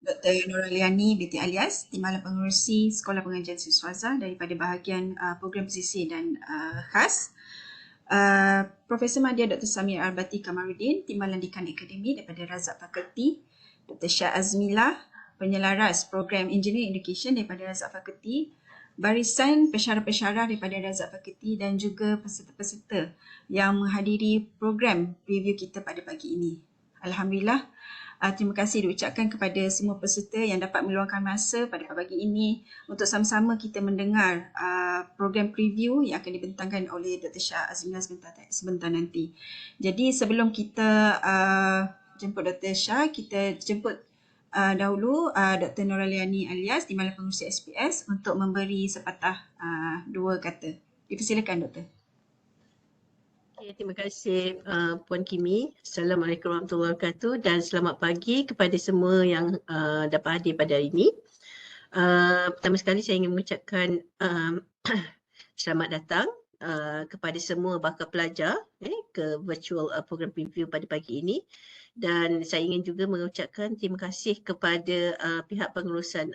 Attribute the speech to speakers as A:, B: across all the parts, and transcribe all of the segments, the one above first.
A: Dr. Nuraliani binti Alias, Timbalan Pengerusi Sekolah Pengajian Siswaza daripada bahagian program pesisir dan khas. Profesor Madya Dr. Samir Arbati Kamarudin, Timbalan Dekan Akademi daripada Razak Fakulti. Dr. Syah Azmilah, Penyelaras Program Engineering Education daripada Razak Fakulti. Barisan pensyarah-pensyarah daripada Razak Fakulti dan juga peserta-peserta yang menghadiri program review kita pada pagi ini. Alhamdulillah, terima kasih diucapkan kepada semua peserta yang dapat meluangkan masa pada pagi ini untuk sama-sama kita mendengar program preview yang akan dibentangkan oleh Dr. Syah Azmilah sebentar nanti. Jadi sebelum kita jemput Dr. Syah, kita jemput dahulu Dr. Nuraliani Alias Timbalan Pengerusi SPS untuk memberi sepatah dua kata. Dipersilakan Dr.
B: Okay, terima kasih Puan Kimi. Assalamualaikum warahmatullahi wabarakatuh dan selamat pagi kepada semua yang dapat hadir pada hari ini. Pertama sekali saya ingin mengucapkan selamat datang kepada semua bakal pelajar ke virtual program preview pada pagi ini. Dan saya ingin juga mengucapkan terima kasih kepada pihak pengurusan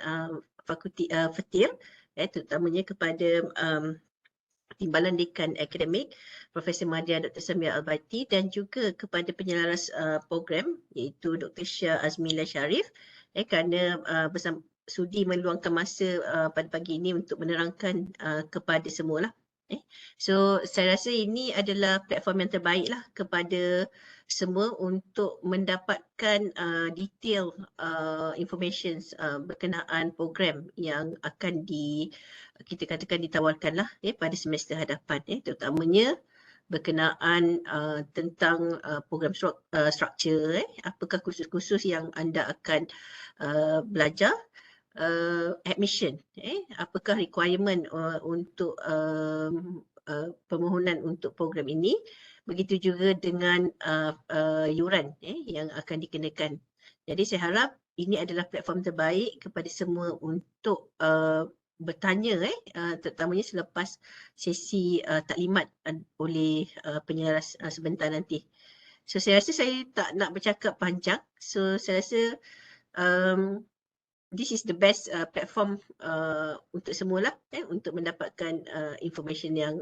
B: Fakulti FETIR, terutamanya kepada Timbalan Dekan Akademik Profesor Madya Dr. Samir Arbati dan juga kepada penyelaras program iaitu Dr. Syah Azmilah Sharif kerana sudi meluangkan masa pada pagi ini untuk menerangkan kepada semua lah. So saya rasa ini adalah platform yang terbaik lah kepada semua untuk mendapatkan detail information berkenaan program yang akan kita katakan ditawarkan lah pada semester hadapan terutamanya berkenaan tentang program structure, apakah kursus-kursus yang anda akan belajar, admission, apakah requirement untuk permohonan untuk program ini, begitu juga dengan yuran yang akan dikenakan. Jadi saya harap ini adalah platform terbaik kepada semua untuk bertanya terutamanya selepas sesi taklimat oleh penyelaras sebentar nanti. So saya rasa saya tak nak bercakap panjang. So saya rasa this is the best platform untuk semualah untuk mendapatkan information yang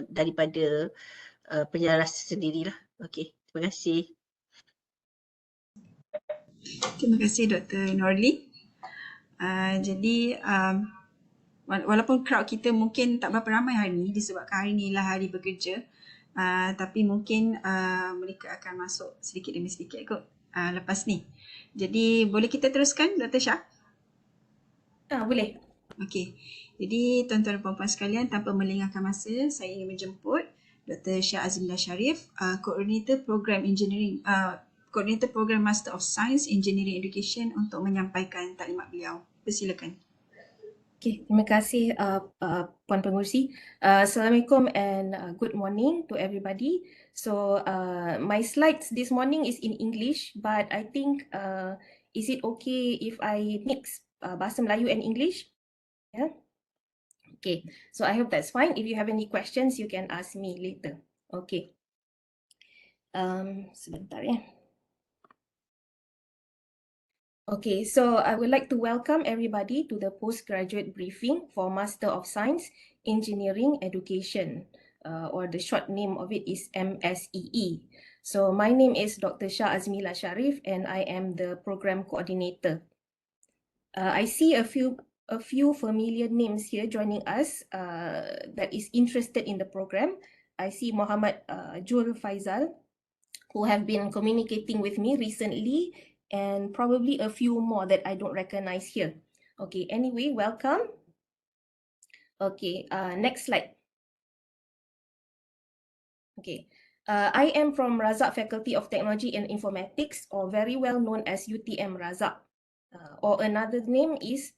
B: daripada penyelaras sendirilah. Okey, terima kasih.
A: Terima kasih Dr. Norli. Jadi walaupun crowd kita mungkin tak berapa ramai hari ni disebabkan hari ni lah hari bekerja, tapi mungkin mereka akan masuk sedikit demi sedikit kot lepas ni. Jadi boleh kita teruskan Dr. Syah?
C: Boleh.
A: Okey. Jadi tuan-tuan dan puan-puan sekalian, tanpa melengahkan masa, saya ingin menjemput Dr. Syah Azmilah Sharif, Koordinator Program Engineering, Koordinator Program Master of Science Engineering Education untuk menyampaikan taklimat beliau. Persilakan.
C: Okay, terima kasih Puan Pengerusi. Assalamualaikum and good morning to everybody. So my slides this morning is in English, but I think is it okay if I mix Bahasa Melayu and English? Yeah. Okay, so I hope that's fine. If you have any questions, you can ask me later. Okay. Sebentar ya. Okay, so I would like to welcome everybody to the postgraduate briefing for Master of Science Engineering Education, or the short name of it is MSEE. So my name is Dr. Syah Azmilah Sharif and I am the program coordinator. I see a few familiar names here joining us that is interested in the program. I see Muhammad Jul Faizal, who have been communicating with me recently, and probably a few more that I don't recognize here. Okay, anyway, welcome. Okay, next slide. Okay, I am from Razak Faculty of Technology and Informatics, or very well known as UTM Razak, or another name is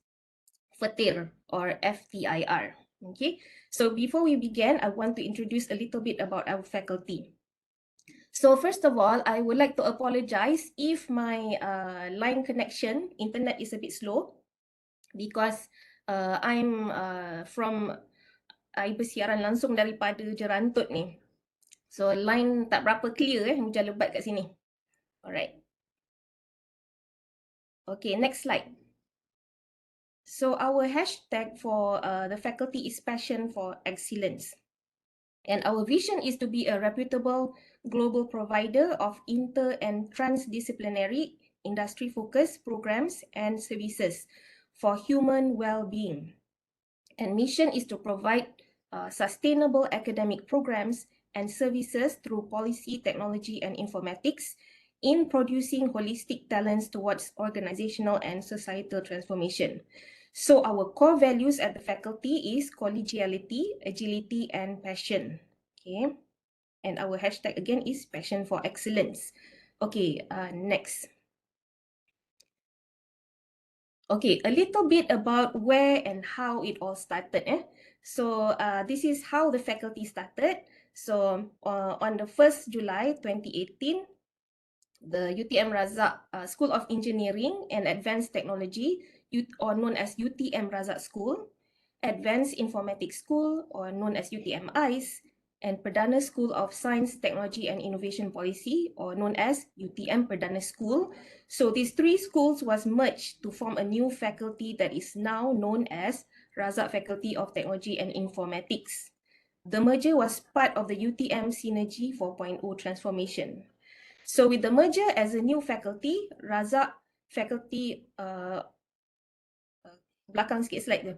C: FETIR, or FTIR. Okay, so before we begin, I want to introduce a little bit about our faculty. So first of all, I would like to apologize if my line connection, internet is a bit slow, because I'm I bersiaran langsung daripada Jerantut ni. So line tak berapa clear hujan lebat kat sini. Alright. Okay, next slide. So our hashtag for the faculty is passion for excellence. And our vision is to be a reputable global provider of inter and transdisciplinary industry-focused programs and services for human well-being. And mission is to provide sustainable academic programs and services through policy, technology, and informatics in producing holistic talents towards organizational and societal transformation. So our core values at the faculty is collegiality, agility, and passion. Okay. And our hashtag again is passion for excellence. Okay, next. Okay, a little bit about where and how it all started. So this is how the faculty started. So on the 1st July 2018, the UTM Razak School of Engineering and Advanced Technology, or known as UTM Razak School, Advanced Informatics School, or known as UTM ICE, and Perdana School of Science, Technology and Innovation Policy, or known as UTM Perdana School. So these three schools was merged to form a new faculty that is now known as Razak Faculty of Technology and Informatics. The merger was part of the UTM Synergy 4.0 transformation. So with the merger as a new faculty, Razak Faculty, belakang sikit slide tu.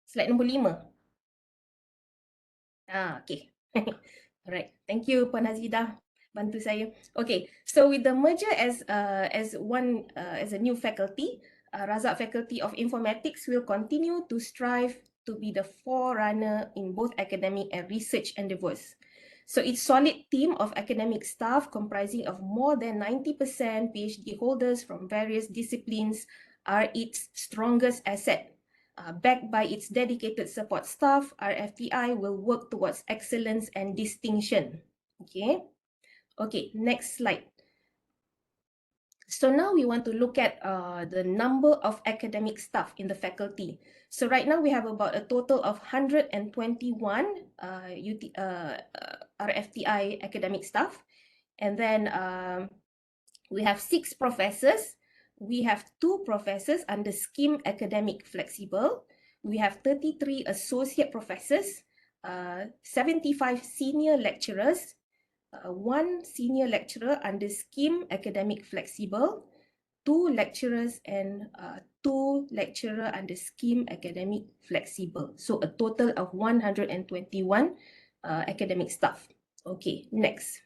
C: Slide nombor 5. Okay. Alright. Thank you, Puan Azidah. Bantu saya. Okay. So with the merger as a new faculty, Razak Faculty of Informatics will continue to strive to be the forerunner in both academic and research endeavors. So its solid team of academic staff comprising of more than 90% PhD holders from various disciplines are its strongest asset. Backed by its dedicated support staff, RFTI will work towards excellence and distinction. Okay, next slide. So now we want to look at the number of academic staff in the faculty. So right now we have about a total of 121 RFTI academic staff. And then we have 6 professors. We have 2 professors under Scheme Academic Flexible. We have 33 associate professors, 75 senior lecturers, 1 senior lecturer under Scheme Academic Flexible, 2 lecturers and 2 lecturer under Scheme Academic Flexible. So a total of 121 academic staff. Okay, next.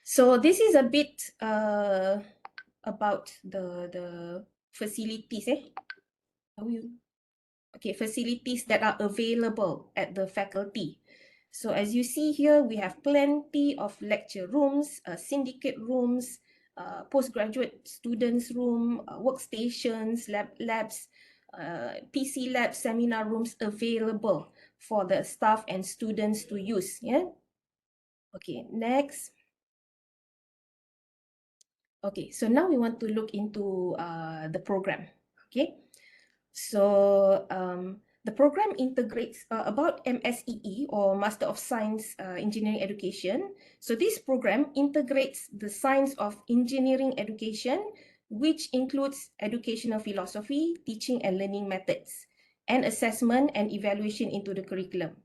C: So this is a bit about the facilities. Okay, facilities that are available at the faculty. So as you see here, we have plenty of lecture rooms, syndicate rooms, postgraduate students room, workstations, labs, PC labs, seminar rooms available for the staff and students to use. Okay, next. Okay, so now we want to look into the program. Okay, so the program integrates about MSEE, or Master of Science Engineering Education. So this program integrates the science of engineering education, which includes educational philosophy, teaching and learning methods, and assessment and evaluation into the curriculum.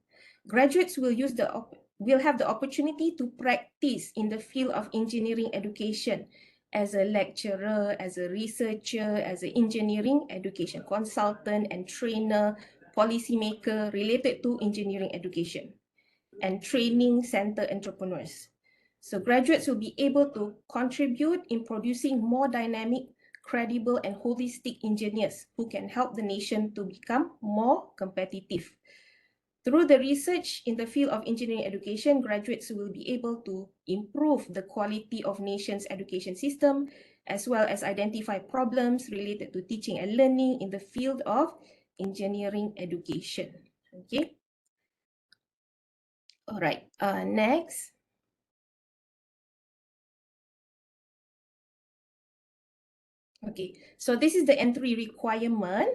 C: Graduates will have the opportunity to practice in the field of engineering education as a lecturer, as a researcher, as an engineering education consultant and trainer, policymaker related to engineering education, and training center entrepreneurs. So graduates will be able to contribute in producing more dynamic, credible, and holistic engineers who can help the nation to become more competitive. Through the research in the field of engineering education, graduates will be able to improve the quality of nation's education system, as well as identify problems related to teaching and learning in the field of engineering education. Okay. All right. Next. Okay. So this is the entry requirement.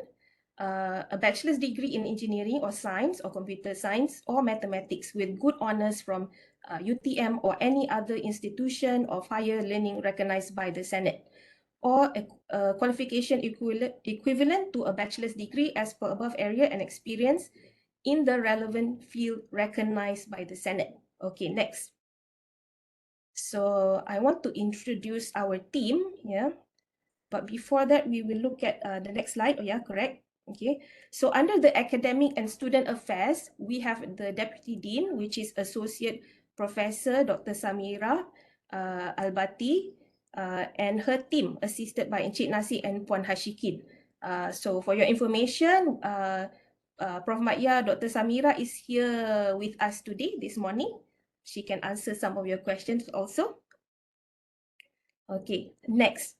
C: a bachelor's degree in engineering or science or computer science or mathematics with good honors from UTM or any other institution of higher learning recognized by the Senate, or a qualification equivalent to a bachelor's degree as per above area and experience in the relevant field recognized by the Senate. Okay, next. So I want to introduce our team, yeah. But before that, we will look at the next slide. Oh yeah, correct. Okay, so under the academic and student affairs, we have the Deputy Dean, which is Associate Professor Dr. Samira Albati, and her team assisted by Encik Nasi and Puan Hashikin. So for your information, Prof. Maia, Dr. Samira is here with us today, this morning. She can answer some of your questions also. Okay, next.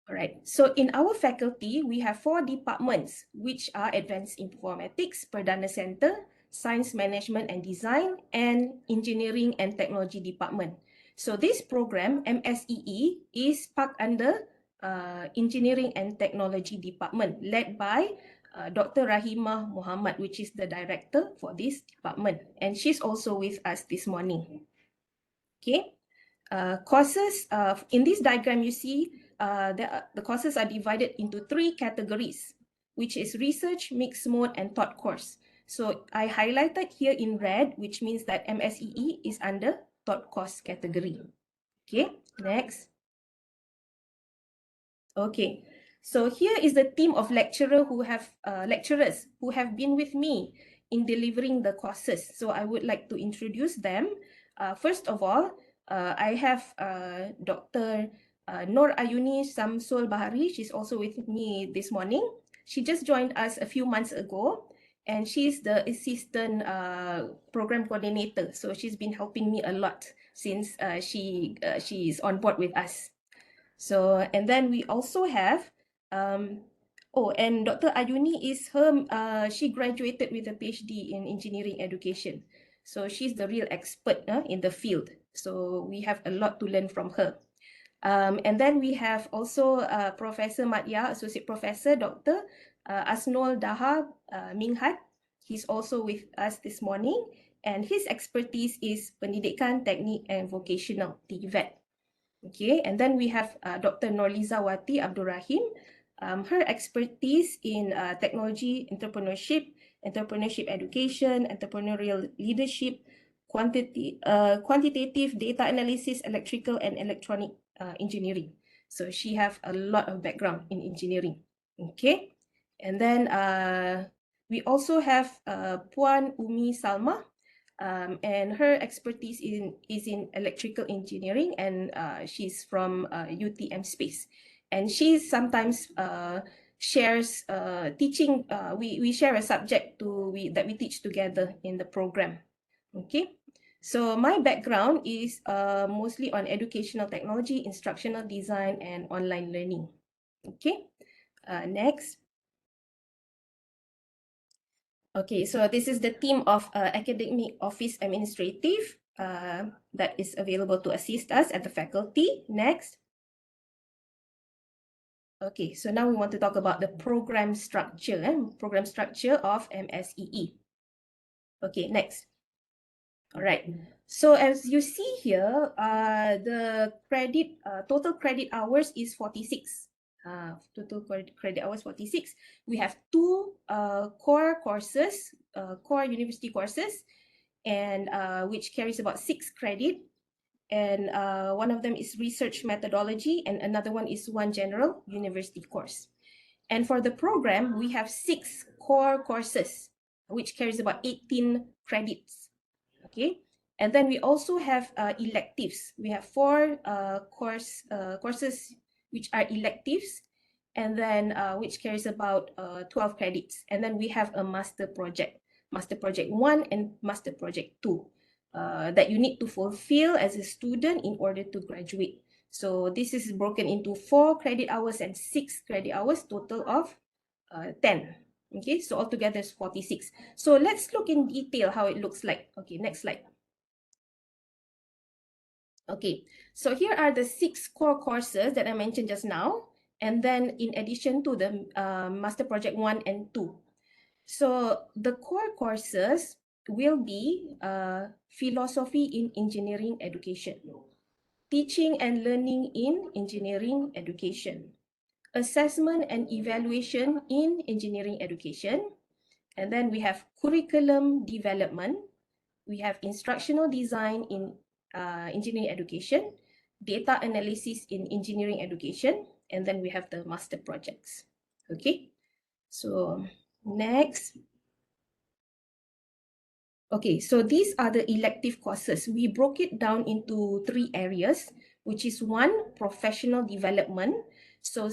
C: All right, so in our faculty, we have 4 departments, which are Advanced Informatics, Perdana Center, Science Management and Design, and Engineering and Technology Department. So this program, MSEE, is parked under Engineering and Technology Department, led by Dr. Rahimah Muhammad, which is the director for this department. And she's also with us this morning. Okay, courses, in this diagram you see, the courses are divided into 3 categories, which is research, mixed mode, and thought course. So I highlighted here in red, which means that MSEE is under thought course category. Okay, next. Okay, so here is the team of lecturers who have been with me in delivering the courses. So I would like to introduce them. First of all, I have Dr. Nur Ayuni Samsul Bahari. She's also with me this morning. She just joined us a few months ago, and she's the assistant program coordinator. So she's been helping me a lot since she is on board with us. So, and then we also have, and Dr. Ayuni is she graduated with a PhD in engineering education. So she's the real expert in the field. So we have a lot to learn from her. And then we have also Professor Madya, Associate Professor Dr. Asnol Daha Minghat. He's also with us this morning, and his expertise is Pendidikan, Teknik, and Vocational, TVET. Okay, and then we have Dr. Norliza Wati Abdul Rahim. Her expertise in technology, entrepreneurship education, entrepreneurial leadership, quantitative data analysis, electrical and electronic engineering. So she have a lot of background in engineering. Okay, and then we also have Puan Umi Salma. And her expertise is in electrical engineering, and she's from UTM Space. And she sometimes shares teaching. We share a subject that we teach together in the program. Okay, so my background is mostly on educational technology, instructional design, and online learning. Okay, next. Okay, so this is the team of academic office administrative that is available to assist us at the faculty. Next. Okay, so now we want to talk about the program structure of MSEE. Okay, next. All right. So as you see here, the total credit hours is 46. Total credit hours 46. We have 2 core courses, core university courses, and which carries about 6 credit. And one of them is research methodology, and another one is one general university course. And for the program, we have 6 core courses, which carries about 18 credits. Okay, and then we also have electives. We have 4 courses which are electives, and then which carries about 12 credits. And then we have a master project 1 and master project 2 that you need to fulfill as a student in order to graduate. So this is broken into 4 credit hours and 6 credit hours, total of 10. Okay, so altogether is 46. So let's look in detail how it looks like. Okay, next slide. Okay, so here are the 6 core courses that I mentioned just now. and then in addition to the Master Project 1 and 2. So the core courses will be Philosophy in Engineering Education, Teaching and Learning in Engineering Education, Assessment and Evaluation in Engineering Education, and then we have Curriculum Development, we have Instructional Design in Engineering Education, Data Analysis in Engineering Education, and then we have the Master Projects. Okay, so next. Okay, so these are the elective courses. We broke it down into 3 areas, which is 1, professional development. So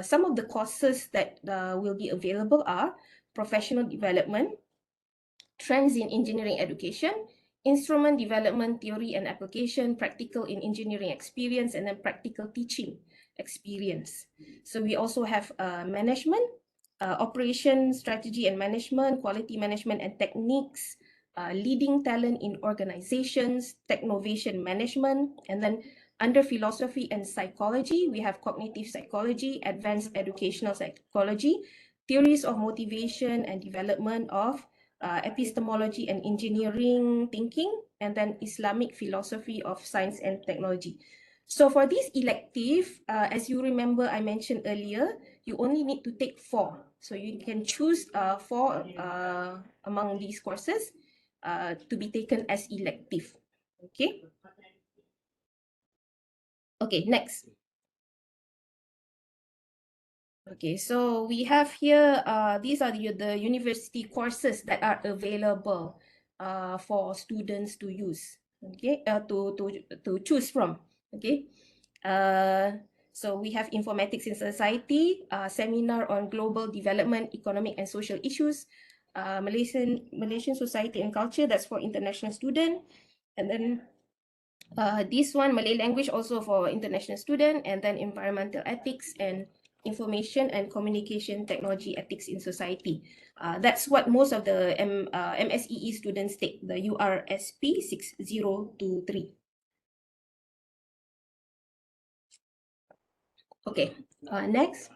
C: some of the courses that will be available are professional development, trends in engineering education, instrument development theory and application, practical in engineering experience, and then practical teaching experience. So we also have management, operation, strategy and management, quality management and techniques, leading talent in organizations, technovation management, and then under philosophy and psychology, we have cognitive psychology, advanced educational psychology, theories of motivation and development of epistemology and engineering thinking, and then Islamic philosophy of science and technology. So for this elective, as you remember, I mentioned earlier, you only need to take 4. So you can choose 4 among these courses to be taken as elective. Okay. Okay, next. Okay, so we have here, these are the university courses that are available for students to use, okay, to choose from, okay. So we have Informatics in Society, Seminar on Global Development, Economic and Social Issues, Malaysian Society and Culture, that's for international student, and then this one, Malay language, also for international student, and then environmental ethics and information and communication technology ethics in society. That's what most of the MSEE students take, the URSP 6023. Okay, next.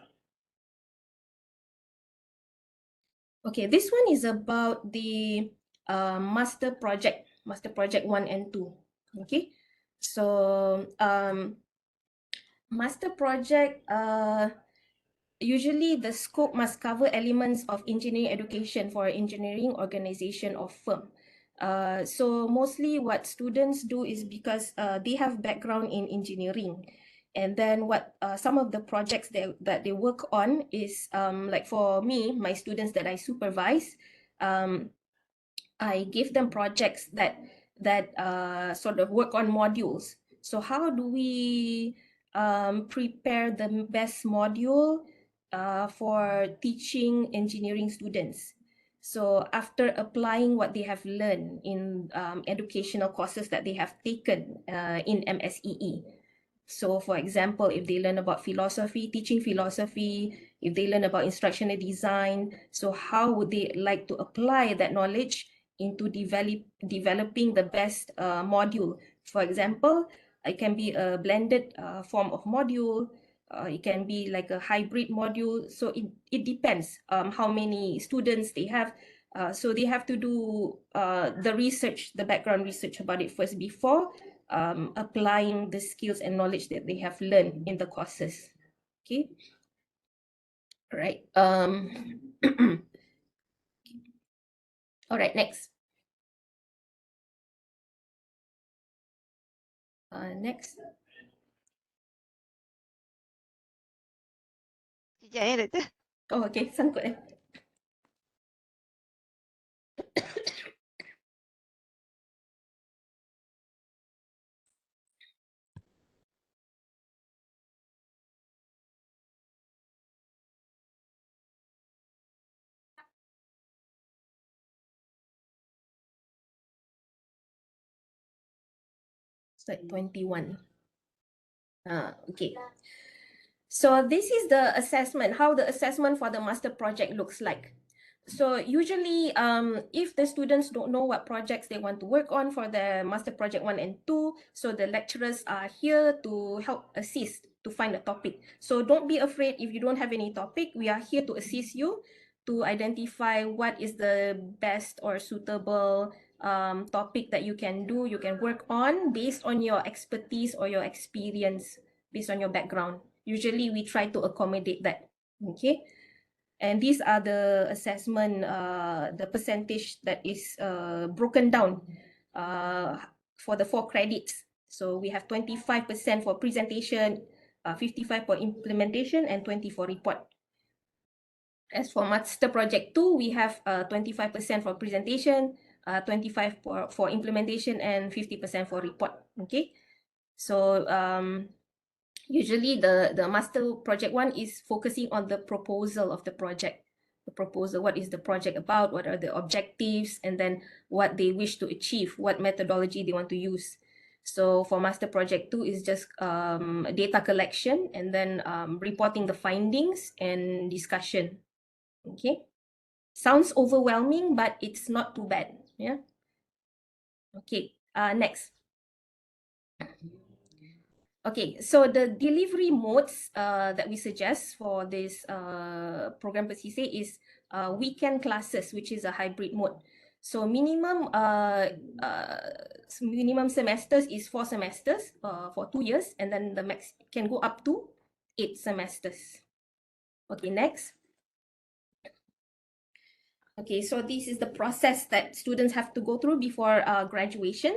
C: Okay, this one is about the Master Project 1 and 2. Okay, so Master Project, usually the scope must cover elements of engineering education for engineering organization or firm. So mostly what students do is because they have background in engineering. And then what some of the projects that they work on is like for me, my students that I supervise, I give them projects that sort of work on modules. So how do we prepare the best module for teaching engineering students? So after applying what they have learned in educational courses that they have taken in MSEE. So for example, if they learn about philosophy, teaching philosophy, if they learn about instructional design, so how would they like to apply that knowledge into developing the best module? For example, it can be a blended form of module, it can be like a hybrid module. So it depends how many students they have. So they have to do the research, the background research about it first before applying the skills and knowledge that they have learned in the courses. Okay. All right. All right, next. Next.
D: Sekejap ya, Doktor.
C: Oh, okay. Sangkut eh. Slide 21. Okay. So this is the assessment, how the assessment for the master project looks like. So usually, if the students don't know what projects they want to work on for the master project 1 and 2, so the lecturers are here to help assist to find a topic. So don't be afraid if you don't have any topic. We are here to assist you to identify what is the best or suitable topic that you can do, you can work on based on your expertise or your experience, based on your background. Usually we try to accommodate that, okay? And these are the assessment, the percentage that is broken down for the 4 credits. So we have 25% for presentation, 55 for implementation, and 20 for report. As for Master Project 2, we have 25% for presentation, 25 for implementation, and 50% for report. Okay, so usually the Master Project 1 is focusing on the proposal of the project. The proposal, what is the project about, what are the objectives, and then what they wish to achieve, what methodology they want to use. So for Master Project 2 is just data collection and then reporting the findings and discussion. Okay, sounds overwhelming, but it's not too bad. Yeah. Okay, next. Okay, so the delivery modes that we suggest for this program persisih is weekend classes, which is a hybrid mode. So minimum semesters is 4 semesters for 2 years, and then the max can go up to 8 semesters. Okay, next. Okay, so this is the process that students have to go through before graduation.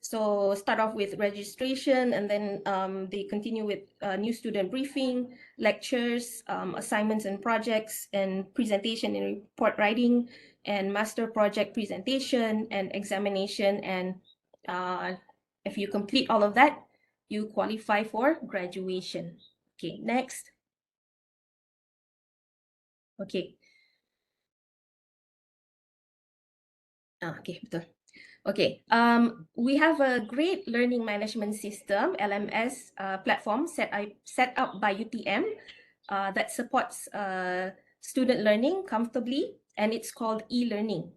C: So start off with registration, and then they continue with new student briefing, lectures, assignments and projects, and presentation and report writing, and master project presentation and examination. And if you complete all of that, you qualify for graduation. Okay, next. Okay. Okay, betul. Okay, we have a great learning management system, LMS platform set up by UTM that supports student learning comfortably, and it's called e-learning.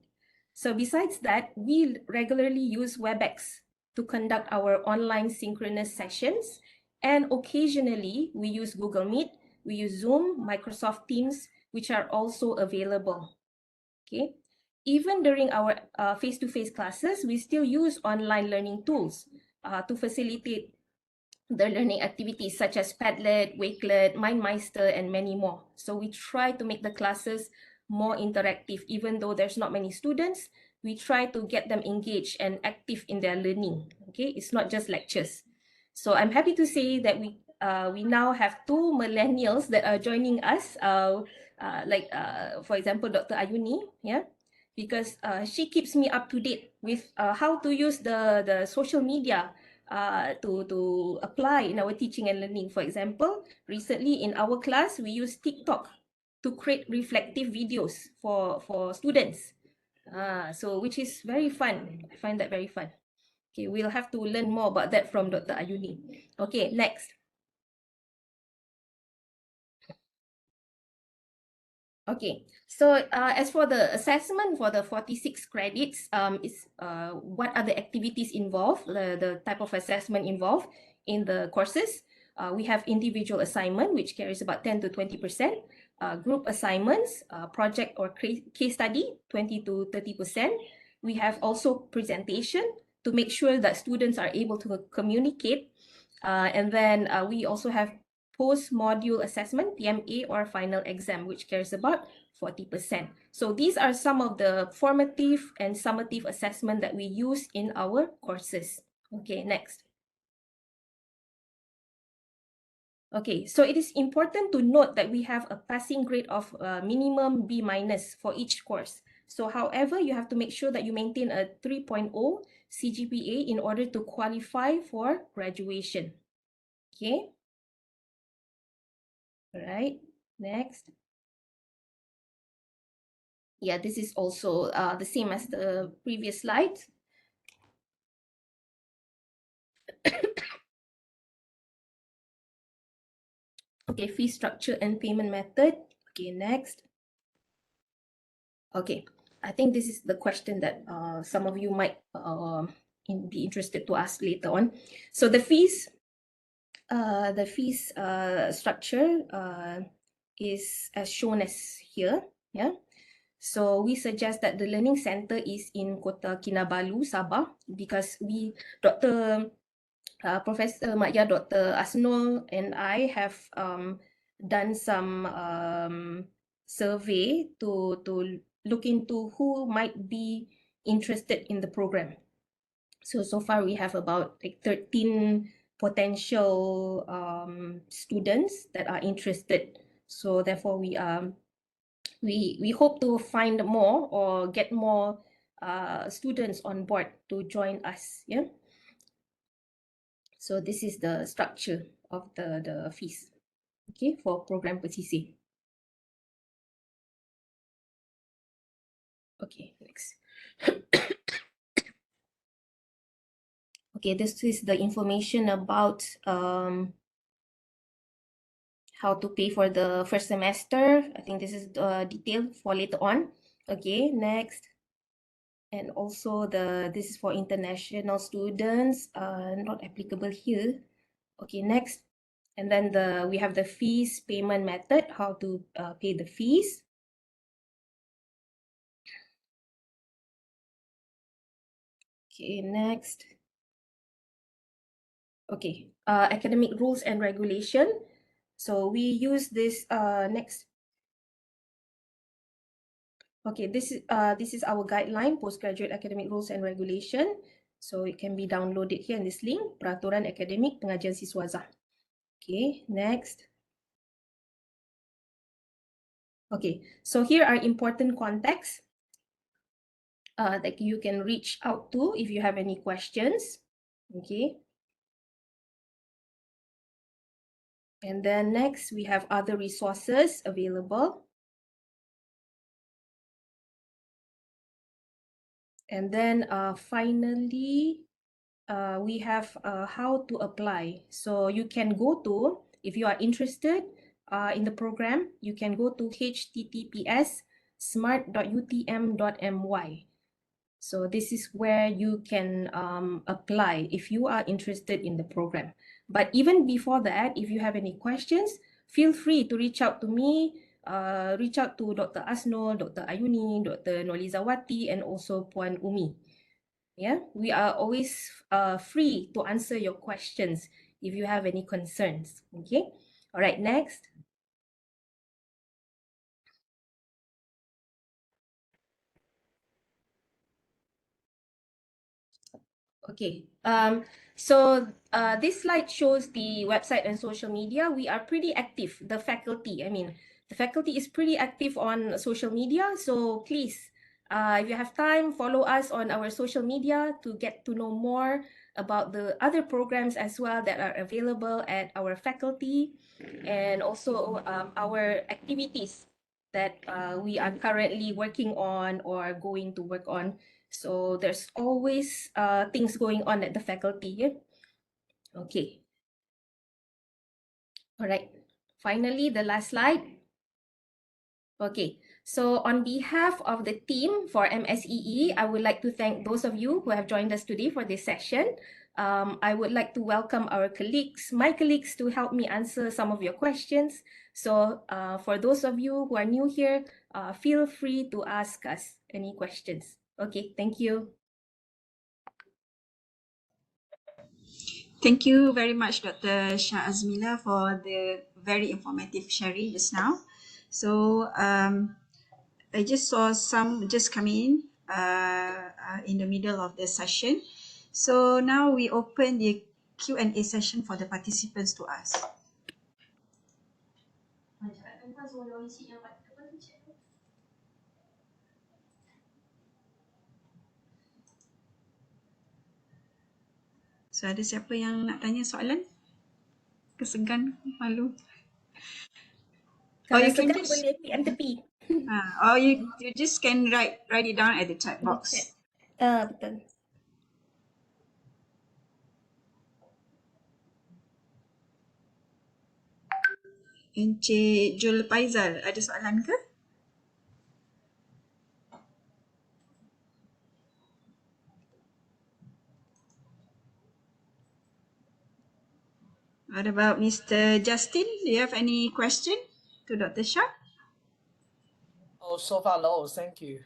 C: So besides that, we regularly use WebEx to conduct our online synchronous sessions, and occasionally we use Google Meet, we use Zoom, Microsoft Teams, which are also available. Okay. Even during our face-to-face classes, we still use online learning tools to facilitate the learning activities such as Padlet, Wakelet, MindMeister, and many more. So we try to make the classes more interactive. Even though there's not many students, we try to get them engaged and active in their learning. Okay, it's not just lectures. So I'm happy to say that we now have 2 millennials that are joining us. For example, Dr. Ayuni, yeah, because she keeps me up to date with how to use the social media to apply in our teaching and learning. For example, recently in our class, we use TikTok to create reflective videos for students. So which is very fun. I find that very fun. Okay, we'll have to learn more about that from Dr. Ayuni. Okay, next. Okay, so as for the assessment for the 46 credits, what are the activities involved, the type of assessment involved in the courses? We have individual assignment, which carries about 10 to 20%, group assignments, project or case study, 20 to 30%. We have also presentation to make sure that students are able to communicate. And then we also have post-module assessment, PMA, or final exam, which carries about 40%. So these are some of the formative and summative assessment that we use in our courses. Okay, next. Okay, so it is important to note that we have a passing grade of minimum B- for each course. So however, you have to make sure that you maintain a 3.0 CGPA in order to qualify for graduation. Okay. All right, next. Yeah, this is also the same as the previous slide. Okay, fee structure and payment method. Okay, next. Okay, I think this is the question that some of you might be interested to ask later on. So the fees structure is as shown as here. Yeah. So we suggest that the learning center is in Kota Kinabalu, Sabah, because Professor Maya, Dr. Asnul, and I have done some survey to look into who might be interested in the program. So far we have about like 13 potential students that are interested. So therefore we hope to find more or get more students on board to join us. Yeah. So this is the structure of the fees, okay, for program PCC. Okay, next. Okay, this is the information about how to pay for the first semester. I think this is detailed for later on. Okay, next. And also this is for international students, not applicable here. Okay, next. And then we have the fees payment method, how to pay the fees. Okay, next. Okay, academic rules and regulation. So we use this next. Okay, this is our guideline, postgraduate academic rules and regulation. So it can be downloaded here in this link, Peraturan Akademik Pengajian Siswaza. Okay, next. Okay, so here are important contacts that you can reach out to if you have any questions. Okay. And then next, we have other resources available. And then finally, we have how to apply. So you can go to, if you are interested in the program, you can go to https://smart.utm.my. So this is where you can apply if you are interested in the program. But even before that, if you have any questions, feel free to reach out to me, reach out to Dr. Asnul, Dr. Ayuni, Dr. Nolizawati, and also Puan Umi. Yeah, we are always free to answer your questions if you have any concerns. Okay, all right, next. Okay, so this slide shows the website and social media. We are pretty active, the faculty. I mean, the faculty is pretty active on social media. So please, if you have time, follow us on our social media to get to know more about the other programs as well that are available at our faculty, and also our activities that we are currently working on or going to work on. So there's always things going on at the faculty. Yeah? Okay. All right. Finally, the last slide. Okay. So on behalf of the team for MSEE, I would like to thank those of you who have joined us today for this session. I would like to welcome our colleagues, my colleagues, to help me answer some of your questions. So for those of you who are new here, feel free to ask us any questions. Okay, thank you.
A: Thank you very much, Dr. Shah Azmila, for the very informative sharing just now. So I just saw some just come in the middle of the session. So now we open the Q&A session for the participants to ask. So ada siapa yang nak tanya soalan? Kesegan, malu.
C: Kalau
A: you can
C: segan
A: just
C: boleh tepi.
A: or you just can write it down at the chat box.
C: Betul.
A: Encik Jul Faizal, ada soalan ke? What about Mr. Justin? Do you have any question to Dr. Shah?
D: Oh, so far no, thank you.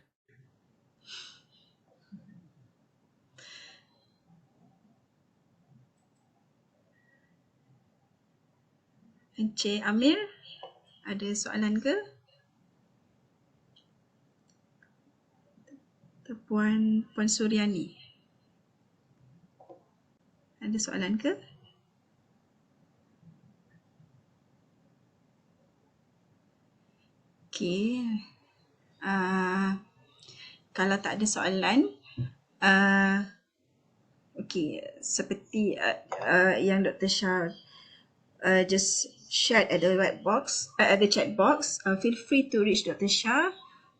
A: Encik Amir, ada soalan ke? Puan Suryani, ada soalan ke? Okey. Kalau tak ada soalan, okey, seperti yang Dr. Shah just shared at the at the chat box, feel free to reach Dr. Shah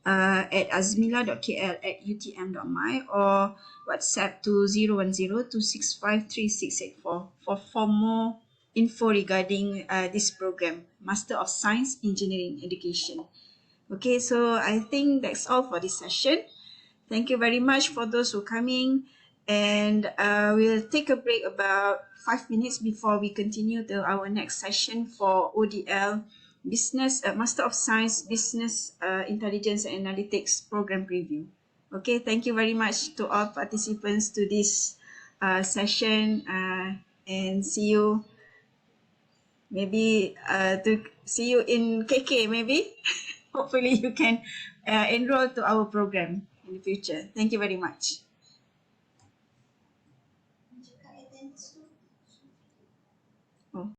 A: at azmila.kl@utm.my or WhatsApp to 010-265-3684 for more info regarding this program, Master of Science Engineering Education. Okay, so I think that's all for this session. Thank you very much for those who are coming, and we'll take a break about 5 minutes before we continue to our next session for ODL Business Master of Science Business Intelligence and Analytics Program Preview. Okay, thank you very much to all participants to this session, and see you maybe to see you in KK maybe. Hopefully you can enroll to our program in the future. Thank you very much. Oh.